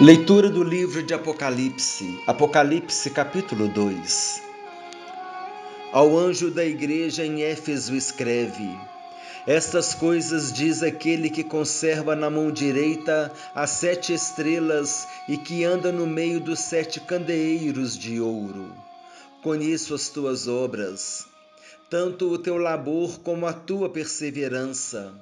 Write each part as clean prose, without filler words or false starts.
Leitura do livro de Apocalipse, Apocalipse capítulo 2. Ao anjo da igreja em Éfeso escreve: Estas coisas diz aquele que conserva na mão direita as 7 estrelas e que anda no meio dos 7 candeeiros de ouro. Conheço as tuas obras, tanto o teu labor como a tua perseverança,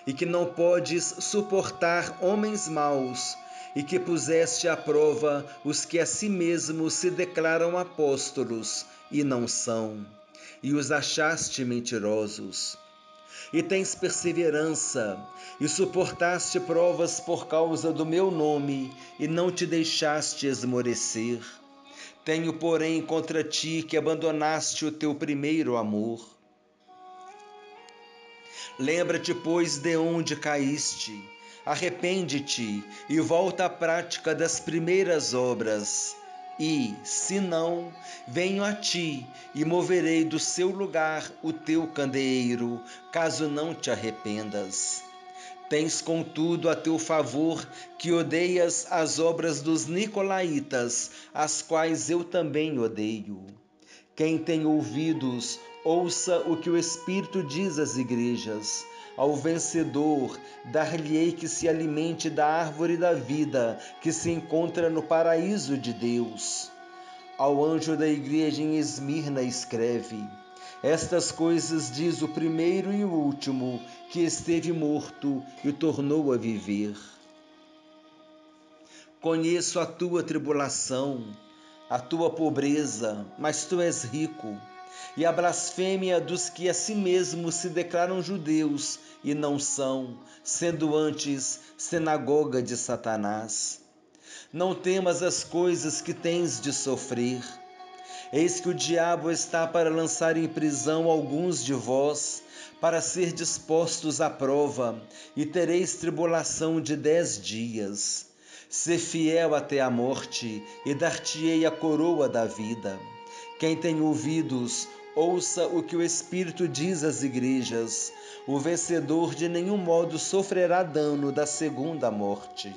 e que não podes suportar homens maus, e que puseste à prova os que a si mesmos se declaram apóstolos, e não são, e os achaste mentirosos. E tens perseverança, e suportaste provas por causa do meu nome, e não te deixaste esmorecer. Tenho, porém, contra ti que abandonaste o teu primeiro amor. Lembra-te, pois, de onde caíste. Arrepende-te e volta à prática das primeiras obras. E, se não, venho a ti e moverei do seu lugar o teu candeeiro, caso não te arrependas. Tens, contudo, a teu favor que odeias as obras dos nicolaítas, as quais eu também odeio. Quem tem ouvidos, ouça o que o Espírito diz às igrejas. Ao vencedor, dar-lhe-ei que se alimente da árvore da vida, que se encontra no paraíso de Deus. Ao anjo da igreja em Esmirna escreve: Estas coisas diz o primeiro e o último, que esteve morto e tornou a viver. Conheço a tua tribulação, a tua pobreza, mas tu és rico, e a blasfêmia dos que a si mesmos se declaram judeus e não são, sendo antes sinagoga de Satanás. Não temas as coisas que tens de sofrer. Eis que o diabo está para lançar em prisão alguns de vós, para ser dispostos à prova, e tereis tribulação de 10 dias. Sê fiel até a morte, e dar-te-ei a coroa da vida. Quem tem ouvidos, ouça o que o Espírito diz às igrejas. O vencedor de nenhum modo sofrerá dano da segunda morte.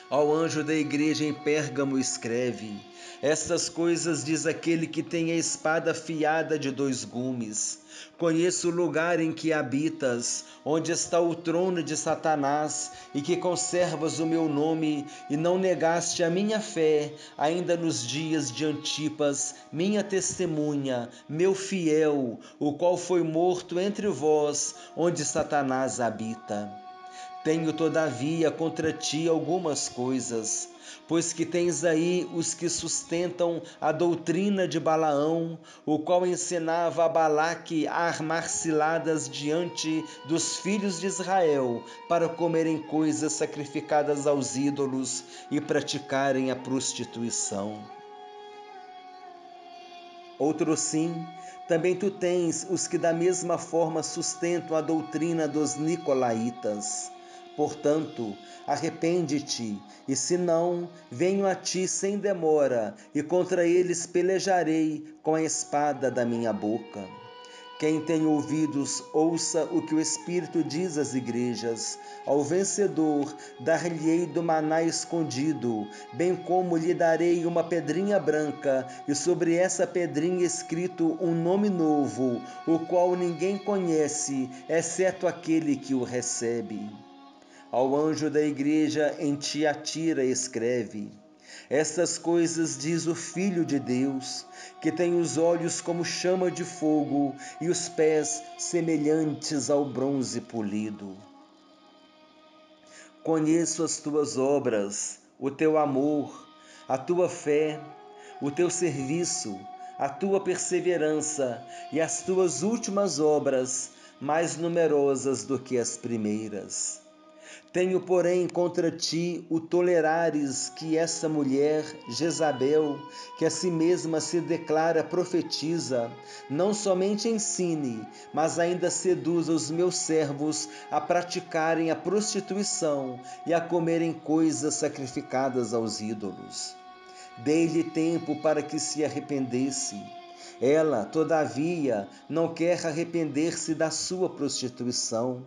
Ao anjo da igreja em Pérgamo escreve: Estas coisas diz aquele que tem a espada afiada de 2 gumes. Conheço o lugar em que habitas, onde está o trono de Satanás, e que conservas o meu nome, e não negaste a minha fé, ainda nos dias de Antipas, minha testemunha, meu fiel, o qual foi morto entre vós, onde Satanás habita. Tenho, todavia, contra ti algumas coisas, pois que tens aí os que sustentam a doutrina de Balaão, o qual ensinava a Balaque a armar ciladas diante dos filhos de Israel, para comerem coisas sacrificadas aos ídolos e praticarem a prostituição. Outro sim, também tu tens os que da mesma forma sustentam a doutrina dos nicolaítas. Portanto, arrepende-te, e se não, venho a ti sem demora, e contra eles pelejarei com a espada da minha boca. Quem tem ouvidos, ouça o que o Espírito diz às igrejas. Ao vencedor, dar-lhe-ei do maná escondido, bem como lhe darei uma pedrinha branca, e sobre essa pedrinha escrito um nome novo, o qual ninguém conhece, exceto aquele que o recebe. Ao anjo da igreja em Tiatira escreve: Estas coisas diz o Filho de Deus, que tem os olhos como chama de fogo e os pés semelhantes ao bronze polido. Conheço as tuas obras, o teu amor, a tua fé, o teu serviço, a tua perseverança e as tuas últimas obras, mais numerosas do que as primeiras. Tenho, porém, contra ti o tolerares que essa mulher, Jezabel, que a si mesma se declara profetiza, não somente ensine, mas ainda seduza os meus servos a praticarem a prostituição e a comerem coisas sacrificadas aos ídolos. Dei-lhe tempo para que se arrependesse. Ela, todavia, não quer arrepender-se da sua prostituição.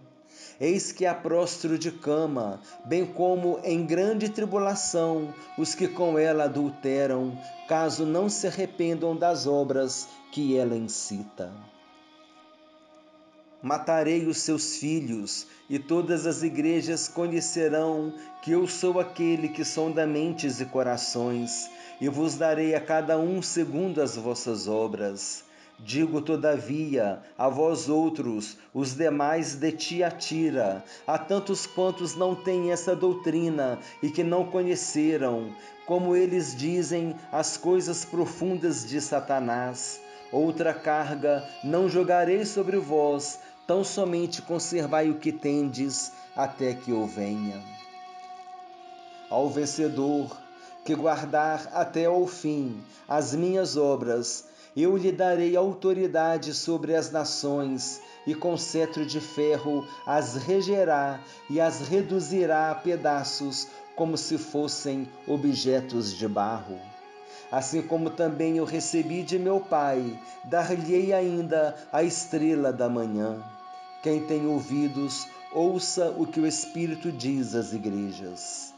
Eis que aprostro de cama, bem como em grande tribulação os que com ela adulteram, caso não se arrependam das obras que ela incita. Matarei os seus filhos, e todas as igrejas conhecerão que eu sou aquele que sonda mentes e corações, e vos darei a cada um segundo as vossas obras. Digo, todavia, a vós outros, os demais de Tiatira, a tantos quantos não têm essa doutrina e que não conheceram, como eles dizem as coisas profundas de Satanás. Outra carga não jogarei sobre vós, tão somente conservai o que tendes, até que eu venha. Ao vencedor, que guardar até ao fim as minhas obras, eu lhe darei autoridade sobre as nações, e com cetro de ferro as regerá e as reduzirá a pedaços, como se fossem objetos de barro. Assim como também eu recebi de meu Pai, dar-lhe-ei ainda a estrela da manhã. Quem tem ouvidos, ouça o que o Espírito diz às igrejas.